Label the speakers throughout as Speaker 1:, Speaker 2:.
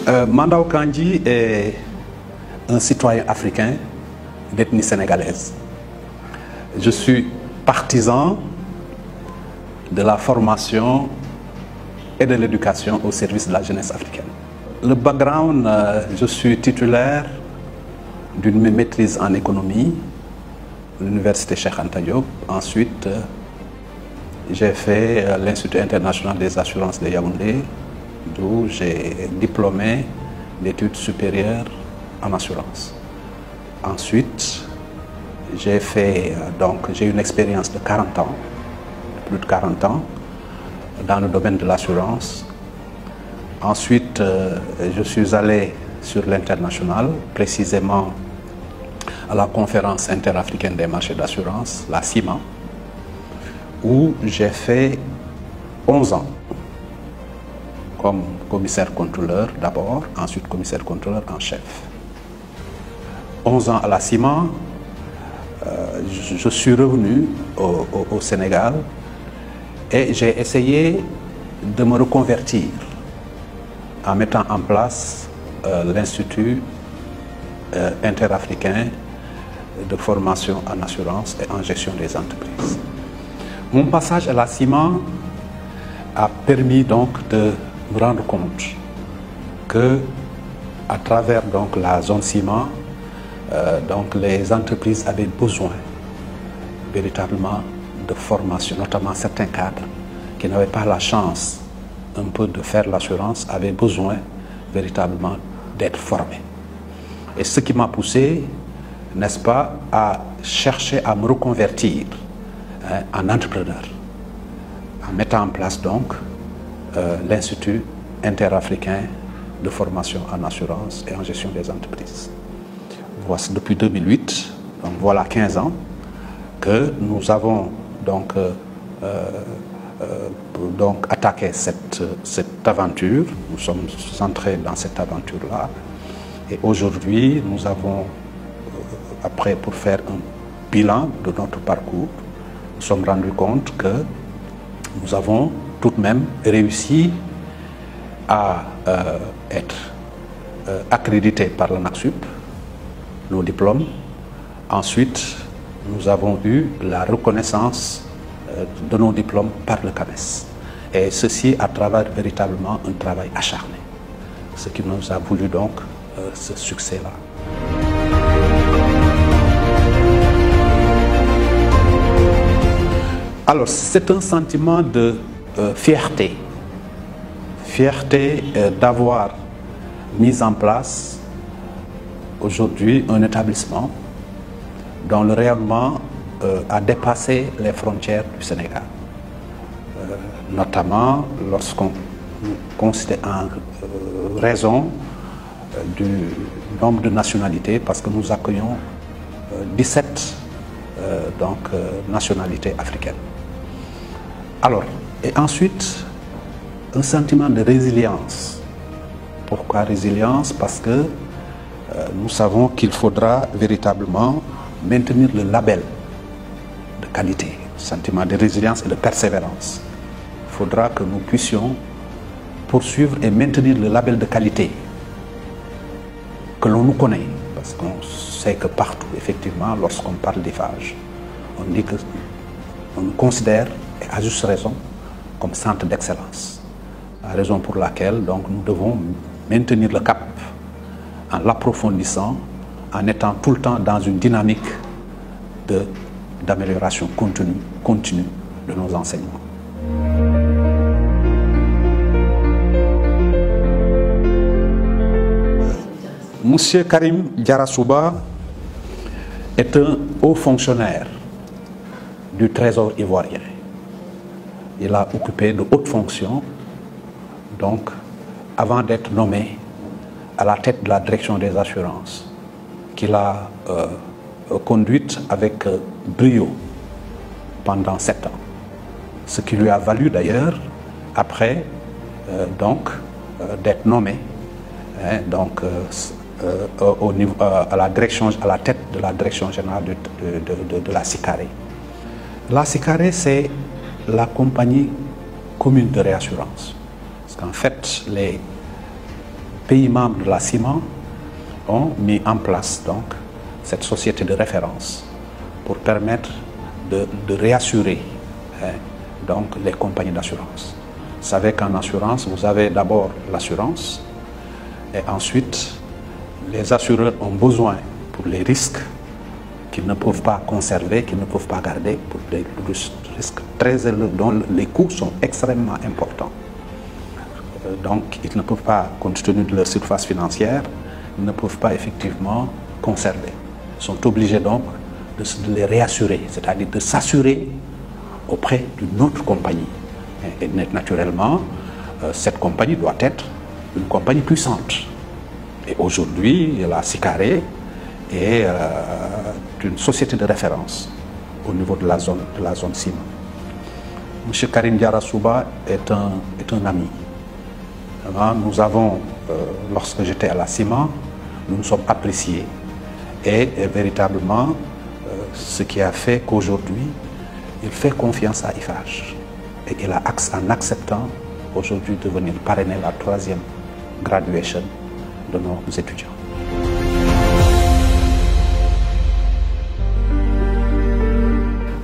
Speaker 1: Mandao Kandji est un citoyen africain d'ethnie sénégalaise. Je suis partisan de la formation et de l'éducation au service de la jeunesse africaine. Le background, je suis titulaire d'une maîtrise en économie à l'université Cheikh Anta Diop. Ensuite, j'ai fait l'Institut international des assurances de Yaoundé, d'où j'ai diplômé d'études supérieures en assurance. Ensuite, j'ai eu une expérience de 40 ans, plus de 40 ans, dans le domaine de l'assurance. Ensuite, je suis allé sur l'international, précisément à la conférence interafricaine des marchés d'assurance, la CIMA, où j'ai fait 11 ans comme commissaire contrôleur d'abord, ensuite commissaire contrôleur en chef. 11 ans à la CIMA, je suis revenu au Sénégal et j'ai essayé de me reconvertir en mettant en place l'Institut interafricain de formation en assurance et en gestion des entreprises. Mon passage à la CIMA a permis donc de me rendre compte que à travers donc la zone CIMA, les entreprises avaient besoin véritablement de formation, notamment certains cadres qui n'avaient pas la chance un peu de faire l'assurance, avaient besoin véritablement d'être formés. Et ce qui m'a poussé, n'est-ce pas, à chercher à me reconvertir en entrepreneur, en mettant en place donc l'Institut interafricain de formation en assurance et en gestion des entreprises. Voici depuis 2008, donc voilà 15 ans, que nous avons donc attaqué cette aventure. Nous sommes entrés dans cette aventure-là. Et aujourd'hui, nous avons, après pour faire un bilan de notre parcours, nous sommes rendus compte que nous avons tout de même réussi à être accrédités par l'ANAQ-Sup, nos diplômes. Ensuite, nous avons eu la reconnaissance de nos diplômes par le CAMES. Et ceci à travers véritablement un travail acharné, ce qui nous a voulu donc ce succès-là. Alors, c'est un sentiment de fierté. Fierté d'avoir mis en place aujourd'hui un établissement dont le rayonnement a dépassé les frontières du Sénégal. Notamment lorsqu'on considère en raison du nombre de nationalités, parce que nous accueillons 17 nationalités africaines. Alors, et ensuite, un sentiment de résilience. Pourquoi résilience? Parce que nous savons qu'il faudra véritablement maintenir le label de qualité, sentiment de résilience et de persévérance. Il faudra que nous puissions poursuivre et maintenir le label de qualité que l'on nous connaît, parce qu'on sait que partout, effectivement, lorsqu'on parle d'Eiffage, on dit qu'on nous considère, et à juste raison, comme centre d'excellence. La raison pour laquelle donc, nous devons maintenir le cap en l'approfondissant, en étant tout le temps dans une dynamique d'amélioration continue de nos enseignements. Monsieur Karim Diarra-Souba est un haut fonctionnaire du Trésor ivoirien. Il a occupé de hautes fonctions, donc, avant d'être nommé à la tête de la direction des assurances, qu'il a conduite avec brio pendant 7 ans. Ce qui lui a valu d'ailleurs, après, d'être nommé à la tête de la direction générale de la SICARE. La SICARE, c'est la compagnie commune de réassurance. Parce qu'en fait, les pays membres de la CIMA ont mis en place donc cette société de référence pour permettre de réassurer donc les compagnies d'assurance. Vous savez qu'en assurance, vous avez d'abord l'assurance et ensuite les assureurs ont besoin pour les risques qu'ils ne peuvent pas conserver, qu'ils ne peuvent pas garder, pour des risques très élevés dont les coûts sont extrêmement importants. Donc ils ne peuvent pas, compte tenu de leur surface financière, ils ne peuvent pas effectivement conserver. Ils sont obligés donc de les réassurer, c'est-à-dire de s'assurer auprès d'une autre compagnie. Et naturellement, cette compagnie doit être une compagnie puissante. Et aujourd'hui, la Sicaré est une société de référence au niveau de la zone CIMA. M. Karim Diarra Souba est un ami. Nous avons, lorsque j'étais à la CIMA, nous nous sommes appréciés. Et véritablement, ce qui a fait qu'aujourd'hui, il fait confiance à IFAGE. Et il a en acceptant aujourd'hui de venir parrainer la 3e graduation de nos étudiants.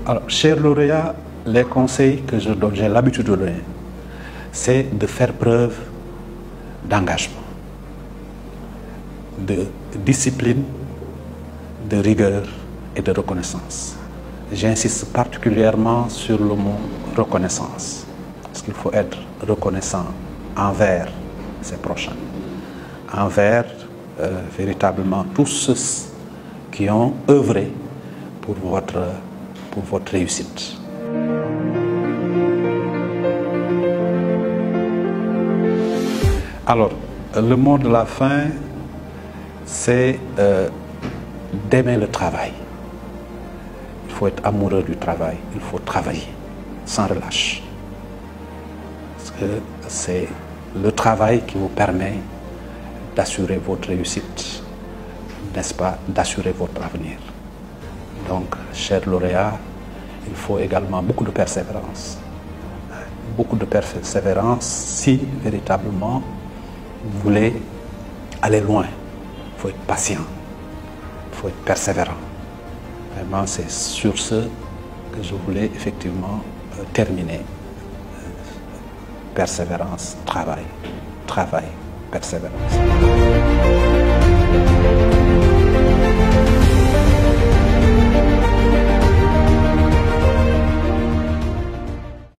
Speaker 1: Alors, chers lauréats, les conseils que j'ai l'habitude de donner, c'est de faire preuve d'engagement, de discipline, de rigueur et de reconnaissance. J'insiste particulièrement sur le mot reconnaissance, parce qu'il faut être reconnaissant envers ses prochains, envers véritablement tous ceux qui ont œuvré pour votre réussite. Alors, le mot de la fin, c'est d'aimer le travail. Il faut être amoureux du travail, il faut travailler sans relâche. Parce que c'est le travail qui vous permet d'assurer votre réussite, n'est-ce pas, d'assurer votre avenir. Donc, chers lauréats, il faut également beaucoup de persévérance. Beaucoup de persévérance si véritablement vous voulez aller loin. Il faut être patient, il faut être persévérant. Vraiment, c'est sur ce que je voulais effectivement terminer. Persévérance, travail, travail, persévérance.